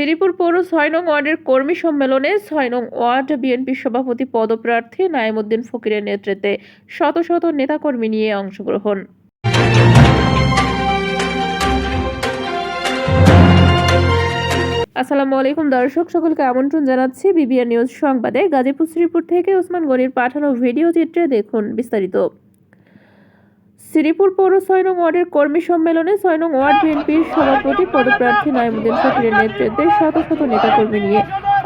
শ্রীপুর পৌর ৬ নং ওয়ার্ডের কর্মী সম্মেলনে ৬ নং ওয়ার্ড বিএনপির সভাপতি পদপ্রার্থী নাইমুদ্দিন ফকিরের নেতৃত্বে শত শত নেতাকর্মী নিয়ে অংশগ্রহণ। আসসালামু আলাইকুম দর্শক, সকলকে আমন্ত্রণ জানাচ্ছি বিবিআর নিউজ সংবাদে। গাজীপুর শ্রীপুর থেকে ওসমান গনির পাঠানো ভিডিও চিত্রে দেখুন বিস্তারিত। শ্রীপুর পৌর ৬ নং ওয়ার্ডের কর্মী সম্মেলনে ৬ নং ওয়ার্ড বিএনপির সভাপতি পদপ্রার্থী নাইমুদ্দিন ফকিরের নেতৃত্বে শত শত নেতাকর্মী নিয়ে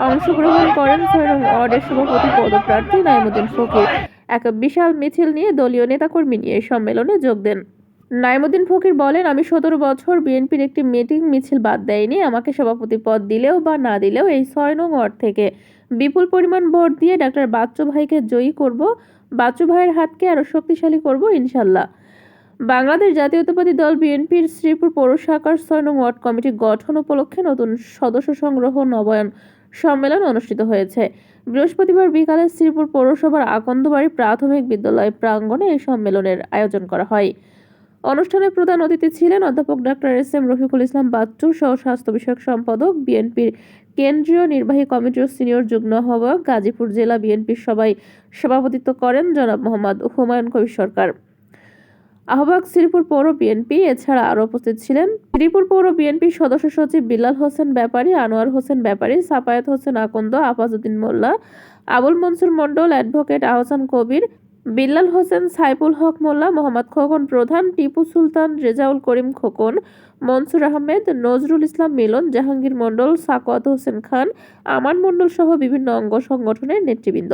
অংশগ্রহণ করেন ৬ নং ওয়ার্ডের সভাপতি পদপ্রার্থী নাইমুদ্দিন ফকির। এক বিশাল মিছিল নিয়ে দলীয় নেতাকর্মী নিয়ে সম্মেলনে যোগ দেন। নাইমুদ্দিন ফকির বলেন, আমি ১৭ বছর বিএনপির একটি মিটিং মিছিল বাদ দেয়নি। আমাকে সভাপতি পদ দিলেও বা না দিলেও এই ৬ নং ওয়ার্ড থেকে বিপুল পরিমাণ ভোট দিয়ে ডাক্তার বাচ্চু ভাইকে জয়ী করব। বাচ্চু ভাইয়ের হাতকে আরো শক্তিশালী করব ইনশাল্লাহ। বাংলাদেশ জাতীয়তাবাদী দল বিএনপির শ্রীপুর পৌর শাখার ৬ নং ওয়ার্ড কমিটি গঠন উপলক্ষে নতুন সদস্য সংগ্রহ নবায়ন সম্মেলন অনুষ্ঠিত হয়েছে। বৃহস্পতিবার বিকালে শ্রীপুর পৌরসভার আকন্দবাড়ি প্রাথমিক বিদ্যালয় প্রাঙ্গণে এই সম্মেলনের আয়োজন করা হয়। অনুষ্ঠানে প্রধান অতিথি ছিলেন অধ্যাপক ডাক্তার এস.এম. রফিকুল ইসলাম বাচ্চু সহ স্বাস্থ্য বিষয়ক সম্পাদক, বিএনপির কেন্দ্রীয় নির্বাহী কমিটির সিনিয়র যুগ্ম আহ্বায়ক, গাজীপুর জেলা বিএনপির সভাপতিত্ব করেন জনাব মোহাম্মদ হুমায়ুন কবির সরকার, আহ্বায়ক শ্রীপুর পৌর বিএনপি। এছাড়া আরও উপস্থিত ছিলেন শ্রীপুর পৌর বিএনপির সদস্য সচিব বিল্লাল হোসেন ব্যাপারী, আনোয়ার হোসেন ব্যাপারী, সাফায়েত হোসেন আকন্দ, আফাজউদ্দিন মোল্লা, আবুল মনসুর মণ্ডল, অ্যাডভোকেট আহসান কবির, বিল্লাল হোসেন, সাইফুল হক মোল্লা, মোহাম্মদ খোকন প্রধান, টিপু সুলতান, রেজাউল করিম খোকন, মনসুর আহমেদ, নজরুল ইসলাম মিলন, জাহাঙ্গীর মণ্ডল, সাকওয়াত হোসেন খান, আমান মণ্ডল সহ বিভিন্ন অঙ্গ সংগঠনের নেতৃবৃন্দ।